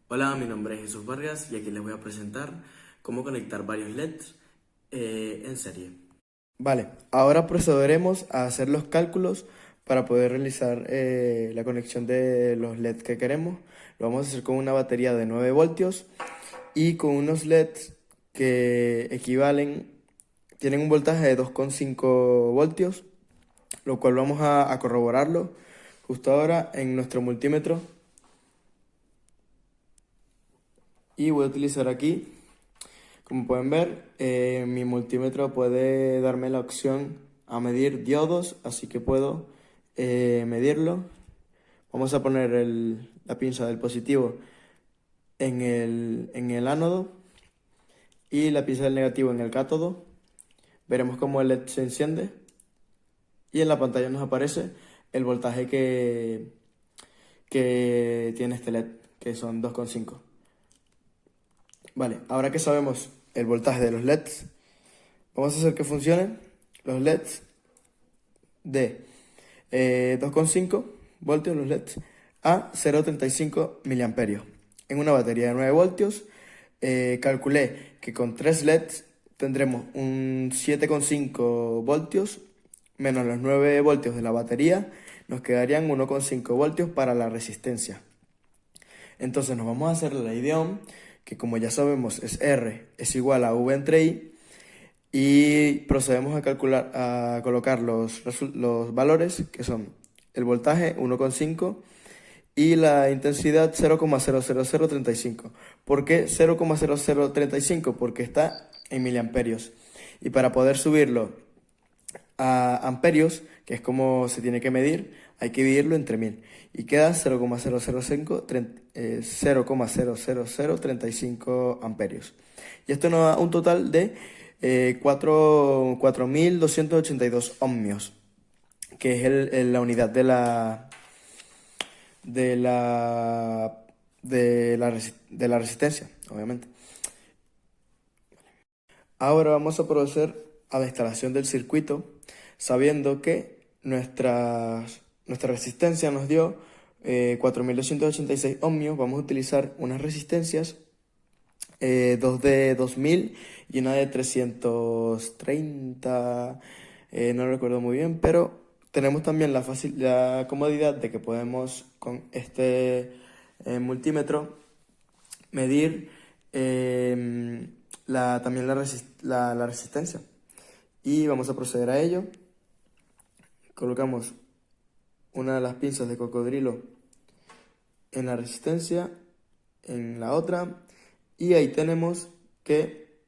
Hola, mi nombre es Jesús Vargas y aquí les voy a presentar cómo conectar varios LEDs en serie. Vale, ahora procederemos a hacer los cálculos para poder realizar la conexión de los LEDs que queremos. Lo vamos a hacer con una batería de 9 voltios y con unos LEDs que tienen un voltaje de 2,5 voltios, lo cual vamos a corroborarlo justo ahora en nuestro multímetro. Y voy a utilizar aquí, como pueden ver, mi multímetro puede darme la opción a medir diodos, así que puedo medirlo. Vamos a poner la pinza del positivo en el ánodo y la pinza del negativo en el cátodo. Veremos cómo el LED se enciende y en la pantalla nos aparece el voltaje que tiene este LED, que son 2,5. Vale, ahora que sabemos el voltaje de los LEDs, vamos a hacer que funcionen los LEDs de 2,5 voltios, los LEDs, a 0,35 miliamperios. En una batería de 9 voltios, calculé que con 3 LEDs tendremos un 7,5 voltios menos los 9 voltios de la batería, nos quedarían 1,5 voltios para la resistencia. Entonces nos vamos a hacer la ley de Ohm, que como ya sabemos es R es igual a V entre I, y procedemos a colocar los valores, que son el voltaje 1,5 y la intensidad 0,00035. ¿Por qué 0,0035? Porque está en miliamperios. Y para poder subirlo a amperios, que es como se tiene que medir, hay que dividirlo entre 1000. Y queda 0,00035 amperios. Y esto nos da un total de 4282 ohmios, que es la unidad de la resistencia, obviamente. Ahora vamos a proceder a la instalación del circuito, sabiendo que nuestra resistencia nos dio 4286 ohmios. Vamos a utilizar unas resistencias, dos de 2000 y una de 330, no recuerdo muy bien, pero tenemos también la comodidad de que podemos con este multímetro medir también la resistencia. Y vamos a proceder a ello. Colocamos una de las pinzas de cocodrilo en la resistencia, en la otra, y ahí tenemos que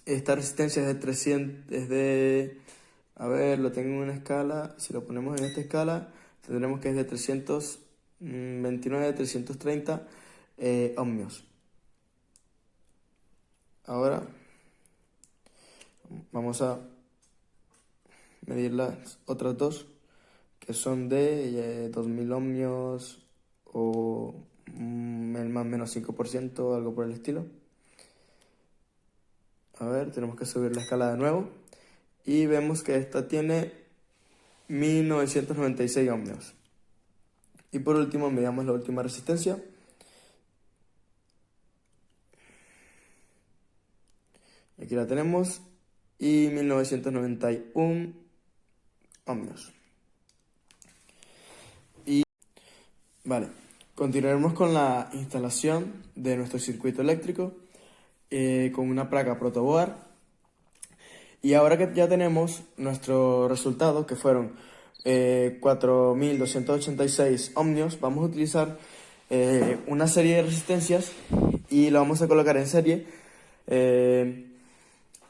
esta resistencia es de 300, a ver, lo tengo en una escala. Si lo ponemos en esta escala, tendremos que es de 329, 330 ohmios. Ahora vamos a medir las otras dos, que son de 2000 ohmios o el más o menos 5%, algo por el estilo. A ver, tenemos que subir la escala de nuevo y vemos que esta tiene 1996 ohmios. Y por último, midamos la última resistencia. Aquí la tenemos, y 1991 ohmios. Vale, continuaremos con la instalación de nuestro circuito eléctrico con una placa protoboard. Y ahora que ya tenemos nuestros resultados, que fueron 4286 ohmios, vamos a utilizar una serie de resistencias y lo vamos a colocar en serie,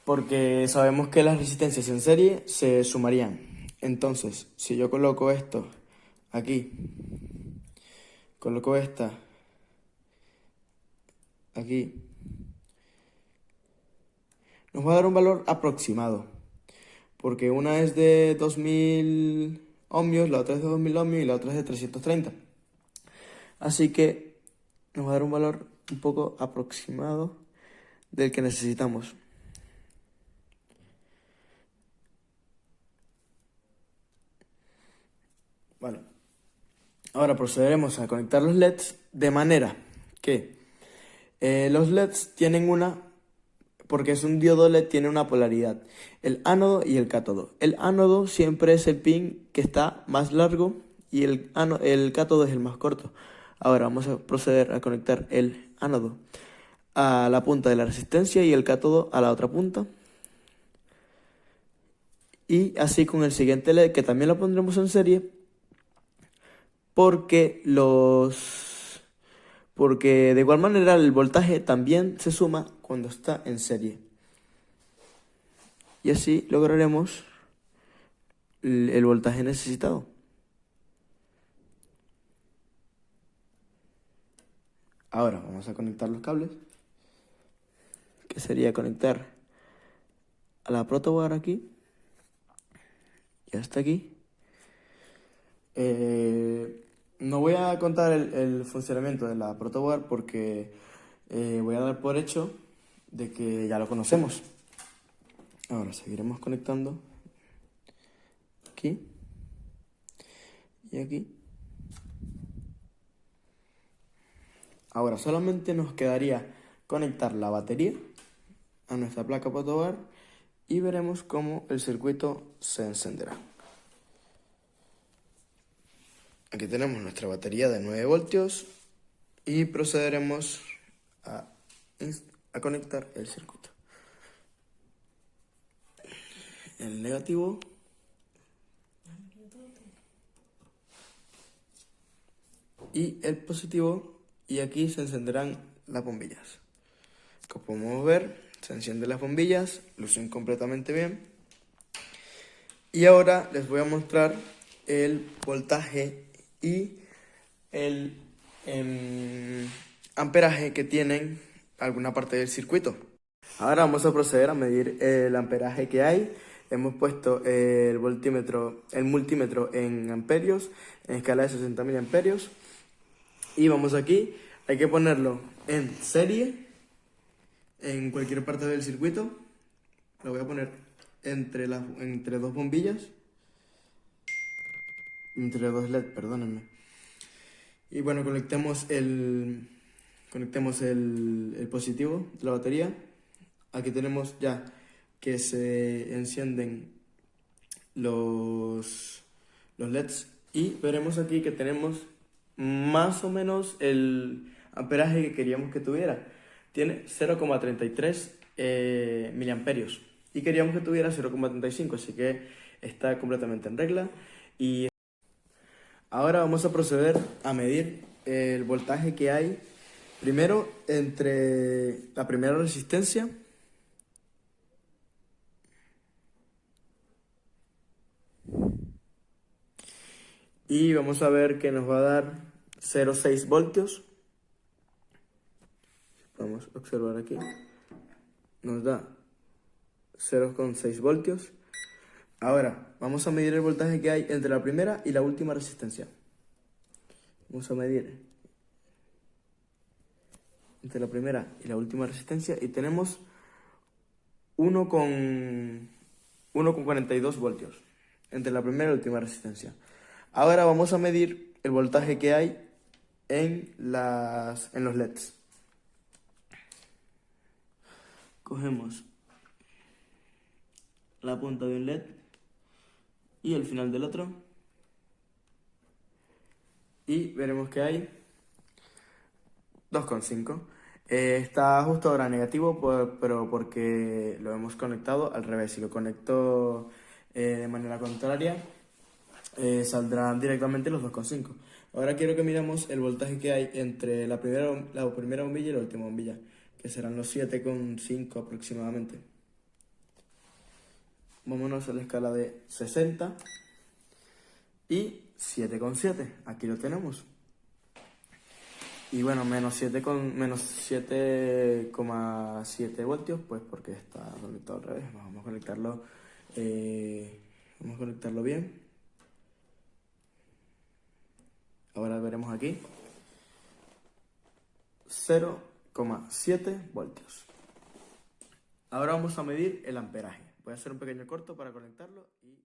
porque sabemos que las resistencias en serie se sumarían. Entonces, si yo coloco esto aquí, coloco esta aquí, nos va a dar un valor aproximado, porque una es de 2000 ohmios, la otra es de 2000 ohmios y la otra es de 330. Así que nos va a dar un valor un poco aproximado del que necesitamos. Vale. Ahora procederemos a conectar los LEDs de manera que los LEDs tienen porque es un diodo LED, tiene una polaridad, el ánodo y el cátodo. El ánodo siempre es el pin que está más largo y el cátodo es el más corto. Ahora vamos a proceder a conectar el ánodo a la punta de la resistencia y el cátodo a la otra punta. Y así con el siguiente LED, que también lo pondremos en serie, porque de igual manera el voltaje también se suma cuando está en serie. Y así lograremos el voltaje necesitado. Ahora vamos a conectar los cables, que sería conectar a la protoboard aquí y hasta aquí. No voy a contar el funcionamiento de la protoboard porque voy a dar por hecho de que ya lo conocemos. Ahora seguiremos conectando aquí y aquí. Ahora solamente nos quedaría conectar la batería a nuestra placa protoboard y veremos cómo el circuito se encenderá. Aquí tenemos nuestra batería de 9 voltios y procederemos a conectar el circuito. El negativo y el positivo, y aquí se encenderán las bombillas. Como podemos ver, se encienden las bombillas, lucen completamente bien. Y ahora les voy a mostrar el voltaje y el amperaje que tienen alguna parte del circuito. Ahora vamos a proceder a medir el amperaje que hay. Hemos puesto el multímetro en amperios, en escala de 60 miliamperios. Y vamos aquí, hay que ponerlo en serie, en cualquier parte del circuito. Lo voy a poner entre dos bombillas, entre dos LED, perdónenme. Y bueno, conectemos el positivo de la batería. Aquí tenemos ya que se encienden los LEDs y veremos aquí que tenemos más o menos el amperaje que queríamos que tuviera. Tiene 0,33 miliamperios y queríamos que tuviera 0,35, así que está completamente en regla. Y ahora vamos a proceder a medir el voltaje que hay primero entre la primera resistencia y vamos a ver que nos va a dar 0,6 voltios. Vamos a observar aquí. Nos da 0,6 voltios. Ahora, vamos a medir el voltaje que hay entre la primera y la última resistencia. Vamos a medir entre la primera y la última resistencia y tenemos 1,42 voltios entre la primera y la última resistencia. Ahora vamos a medir el voltaje que hay en los LEDs. Cogemos la punta de un LED y el final del otro y veremos que hay 2,5. Está justo ahora negativo, pero porque lo hemos conectado al revés. Si lo conecto de manera contraria, saldrán directamente los 2,5. Ahora quiero que miremos el voltaje que hay entre la primera bombilla y la última bombilla, que serán los 7,5 aproximadamente. Vámonos a la escala de 60 y 7,7. Aquí lo tenemos. Y bueno, menos 7,7 voltios, pues porque está conectado al revés. Vamos a conectarlo bien. Ahora veremos aquí 0,7 voltios. Ahora vamos a medir el amperaje. Voy a hacer un pequeño corto para conectarlo y